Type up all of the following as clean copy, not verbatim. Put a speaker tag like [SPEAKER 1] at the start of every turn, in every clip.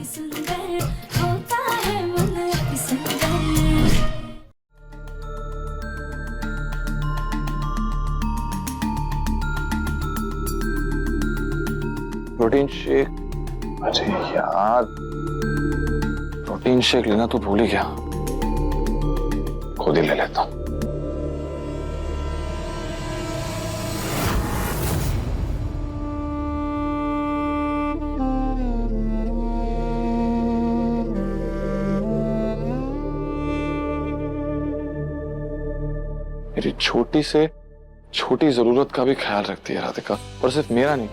[SPEAKER 1] सुंदर होता है मन अति सुंदर।
[SPEAKER 2] प्रोटीन शेक, अरे यार प्रोटीन शेक लेना तो भूल ही गया, खुद ही ले लेता हूं। मेरी छोटी से छोटी जरूरत का भी ख्याल रखती है राधिका, और सिर्फ मेरा नहीं,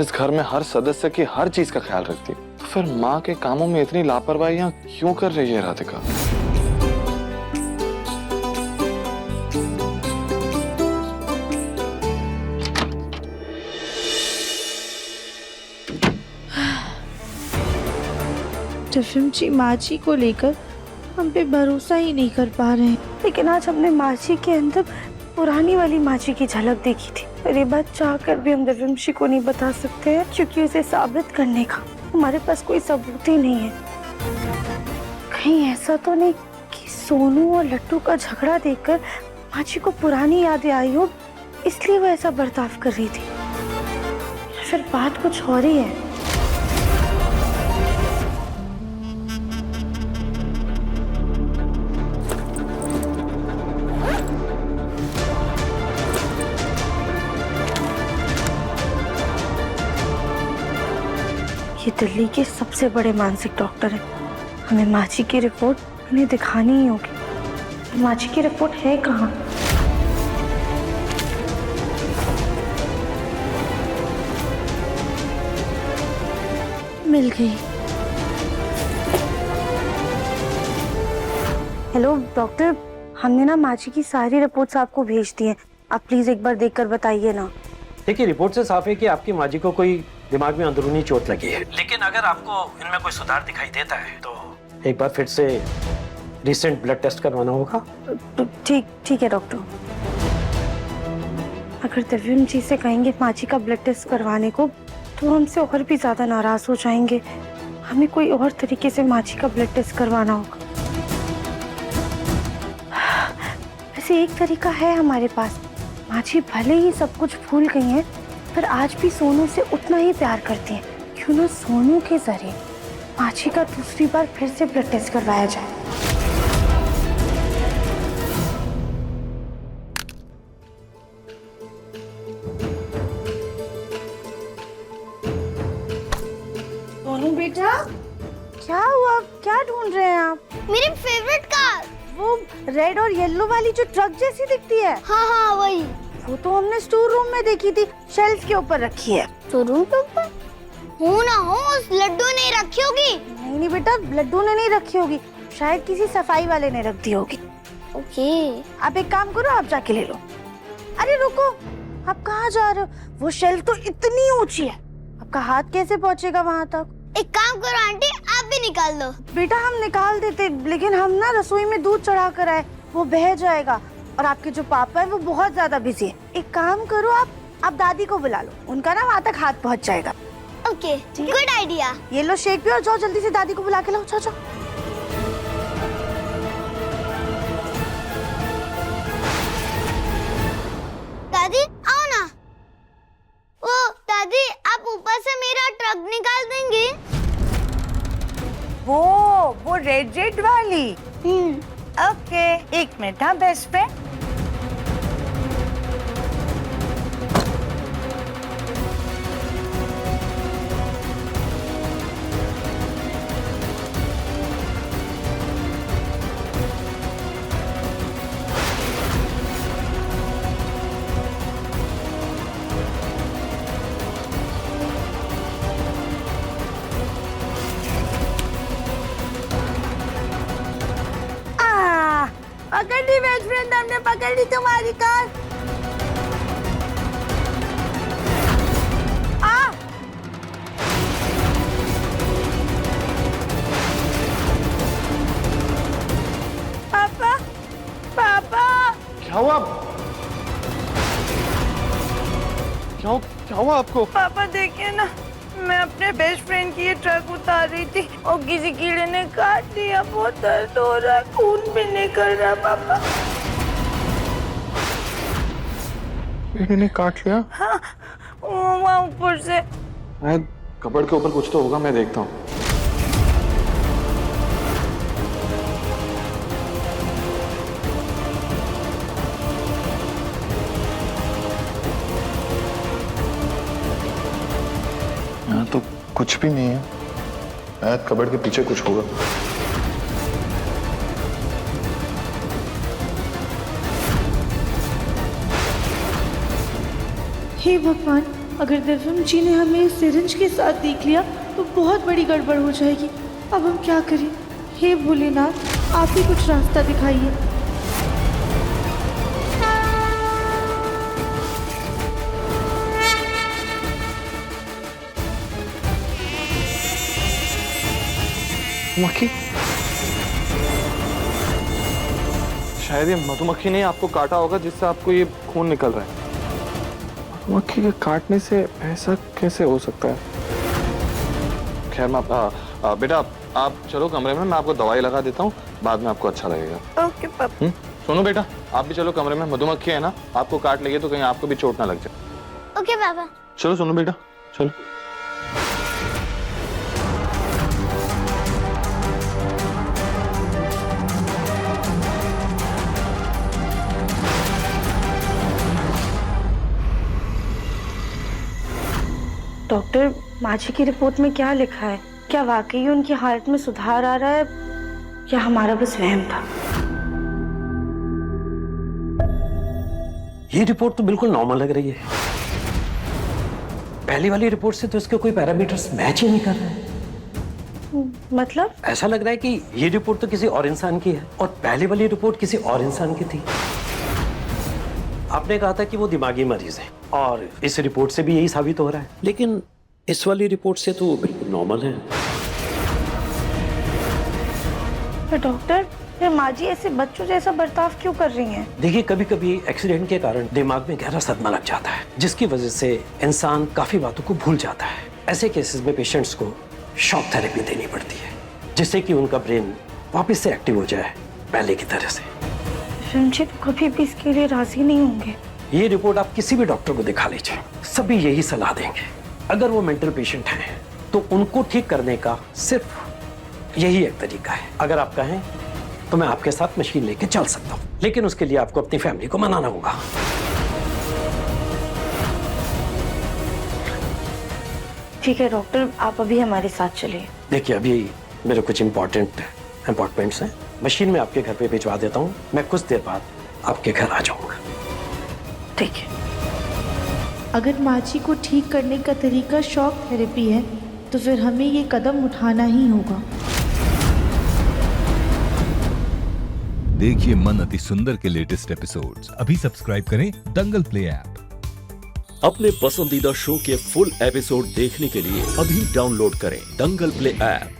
[SPEAKER 2] इस घर में हर सदस्य की हर चीज का ख्याल रखती है। तो फिर माँ के कामों में इतनी लापरवाहियां क्यों कर रही है राधिका?
[SPEAKER 3] टिफिन जी माँ जी को लेकर हम पे भरोसा ही नहीं कर पा रहे हैं, लेकिन आज हमने माँ जी के अंदर पुरानी वाली माँ जी की झलक देखी थी। और ये बात चाहकर भी हम दिव्यमशी को नहीं बता सकते हैं, क्योंकि उसे साबित करने का हमारे पास कोई सबूत ही नहीं है। कहीं ऐसा तो नहीं कि सोनू और लट्टू का झगड़ा देखकर माँ जी को पुरानी यादें आई हो, इसलिए वो ऐसा बर्ताव कर रही थी। फिर बात कुछ और ही है। ये दिल्ली के सबसे बड़े मानसिक डॉक्टर हैं। हमें माँ जी की रिपोर्ट इन्हें दिखानी ही होगी। माँ जी की रिपोर्ट है कहाँ? मिल गई। हेलो डॉक्टर, हमने ना माँ जी की सारी रिपोर्ट्स आपको भेज दी हैं। आप प्लीज एक बार देखकर बताइए ना।
[SPEAKER 4] देखिए, रिपोर्ट से साफ है कि आपकी माँ जी को कोई दिमाग में अंदरूनी चोट लगी है, लेकिन अगर आपको इनमें कोई सुधार दिखाई देता है तो एक बार फिर से रिसेंट ब्लड टेस्ट करवाना होगा।
[SPEAKER 3] ठीक है डॉक्टर। अगर दिव्यम जी से कहेंगे माँ जी का ब्लड टेस्ट करवाने को तो हमसे और भी ज्यादा नाराज हो जाएंगे। हमें कोई और तरीके से माँ जी का ब्लड टेस्ट करवाना होगा। वैसे एक तरीका है हमारे पास। माँ जी भले ही सब कुछ भूल गई हैं, पर आज भी सोनू से उतना ही प्यार करती हैं। क्यों ना सोनू के जरिए माँ जी का दूसरी बार फिर से ब्लड टेस्ट करवाया जाए। सोनू बेटा, क्या हुआ? क्या ढूंढ रहे हैं आप?
[SPEAKER 5] मेरी फेवरेट कार।
[SPEAKER 3] वो रेड और येलो वाली जो ट्रक जैसी दिखती है?
[SPEAKER 5] हाँ हाँ वही।
[SPEAKER 3] वो तो हमने स्टोर रूम में देखी थी, शेल्फ के ऊपर रखी है।
[SPEAKER 5] तो रूम के ऊपर हो ना हो, उस लड्डू ने रखी होगी।
[SPEAKER 3] नहीं बेटा, लड्डू ने नहीं रखी होगी, शायद किसी सफाई वाले ने रख दी होगी।
[SPEAKER 5] ओके।
[SPEAKER 3] आप एक काम करो, आप जाके ले लो। अरे रुको, आप कहाँ जा रहे हो? वो शेल्फ तो इतनी ऊंची है, आपका हाथ कैसे पहुँचेगा वहाँ तक?
[SPEAKER 5] एक काम करो आंटी, आप भी निकाल दो।
[SPEAKER 3] बेटा हम निकाल देते, लेकिन हम ना रसोई में दूध चढ़ा कर आए, वो बह जाएगा। और आपके जो पापा है वो बहुत ज्यादा बिजी है। एक काम करो, आप दादी को बुला लो, उनका ना वहाँ तक हाथ पहुँच जाएगा।
[SPEAKER 5] Okay, good idea.
[SPEAKER 3] ये लो शेक भी, और जाओ जल्दी से दादी को बुला के लाओ। जाओ जाओ।
[SPEAKER 5] दादी आओ ना। ओ दादी, आप ऊपर से मेरा ट्रक निकाल देंगे?
[SPEAKER 6] वो रेड वाली। ओके, एक मिनट। हाँ बेस्ट पे।
[SPEAKER 3] पकड़ ली बेस्ट फ्रेंड, हमने पकड़ ली तुम्हारी कार। पापा, पापा।
[SPEAKER 2] क्या हुआ? क्या हुआ आपको?
[SPEAKER 3] पापा देखिए ना,
[SPEAKER 6] मैं अपने बेस्ट फ्रेंड की ये ट्रक उतार रही थी और किसी कीड़े ने काट दिया। बहुत दर्द हो रहा है, खून भी निकल रहा है पापा।
[SPEAKER 2] कीड़े ने काट लिया?
[SPEAKER 6] हाँ, वहाँ ऊपर से।
[SPEAKER 2] कपड़ के ऊपर कुछ तो होगा, मैं देखता हूँ। यहाँ तो कुछ भी नहीं है। शायद कपड़ के पीछे कुछ होगा।
[SPEAKER 3] हे भगवान, अगर दिव्यम जी ने हमें इस सिरिंज के साथ देख लिया तो बहुत बड़ी गड़बड़ हो जाएगी। अब हम क्या करें? हे भोलेनाथ, आप ही कुछ रास्ता दिखाइए।
[SPEAKER 2] मक्खी? शायद ये मधुमक्खी ने आपको काटा होगा जिससे आपको ये खून निकल रहा है। मधुमक्खी के काटने से ऐसा कैसे हो सकता है? खैर मैं बेटा आप चलो कमरे में, मैं आपको दवाई लगा देता हूँ, बाद में आपको अच्छा लगेगा।
[SPEAKER 6] ओके पापा।
[SPEAKER 2] सुनो बेटा, आप भी चलो कमरे में। मधुमक्खी है ना, आपको काट लेगी तो कहीं आपको भी चोट ना लग जाए।
[SPEAKER 5] ओके पापा।
[SPEAKER 2] चलो सुनो बेटा, चलो।
[SPEAKER 3] डॉक्टर, माझी की रिपोर्ट में क्या लिखा है? क्या वाकई उनकी हालत में सुधार आ रहा है या हमारा बस वहम था?
[SPEAKER 4] ये रिपोर्ट तो बिल्कुल नॉर्मल लग रही है। पहली वाली रिपोर्ट से तो इसके कोई पैरामीटर्स मैच ही नहीं कर रहे हैं।
[SPEAKER 3] मतलब?
[SPEAKER 4] ऐसा लग रहा है कि ये रिपोर्ट तो किसी और इंसान की है और पहली वाली रिपोर्ट किसी और इंसान की थी। आपने कहा था कि वो दिमागी मरीज है और इस रिपोर्ट से भी यही साबित हो रहा है, लेकिन इस वाली रिपोर्ट से तो बिल्कुल नॉर्मल है।
[SPEAKER 3] पर डॉक्टर, ये माजी ऐसे बच्चों जैसा बर्ताव क्यों कर रही हैं?
[SPEAKER 4] देखिए, कभी कभी एक्सीडेंट के कारण दिमाग में गहरा सदमा लग जाता है, जिसकी वजह से इंसान काफी बातों को भूल जाता है। ऐसे केसेस में पेशेंट्स को शॉक थेरेपी देनी पड़ती है, जिससे कि उनका ब्रेन वापस से एक्टिव हो जाए पहले की तरह से।
[SPEAKER 3] फिल्मजी तो कभी भी इसके लिए राजी नहीं होंगे।
[SPEAKER 4] ये रिपोर्ट आप किसी भी डॉक्टर को दिखा लीजिए, सभी यही सलाह देंगे। अगर वो मेंटल पेशेंट हैं तो उनको ठीक करने का सिर्फ यही एक तरीका है। अगर आप कहें तो मैं आपके साथ मशीन लेके चल सकता हूँ, लेकिन उसके लिए आपको अपनी फैमिली को मनाना होगा।
[SPEAKER 3] ठीक है डॉक्टर, आप अभी हमारे साथ चलिए।
[SPEAKER 4] देखिए, अभी मेरे कुछ इंपॉर्टेंट अपॉइंटमेंट्स हैं। मशीन में आपके घर पे भिजवा देता हूँ, मैं कुछ देर बाद आपके घर आ जाऊंगा।
[SPEAKER 3] ठीक है।
[SPEAKER 7] अगर माची को ठीक करने का तरीका शॉक थेरेपी है तो फिर हमें ये कदम उठाना ही होगा।
[SPEAKER 8] देखिए मन अति सुंदर के लेटेस्ट एपिसोड्स अभी सब्सक्राइब करें दंगल प्ले ऐप।
[SPEAKER 9] अपने पसंदीदा शो के फुल एपिसोड देखने के लिए अभी डाउनलोड करें दंगल प्ले ऐप।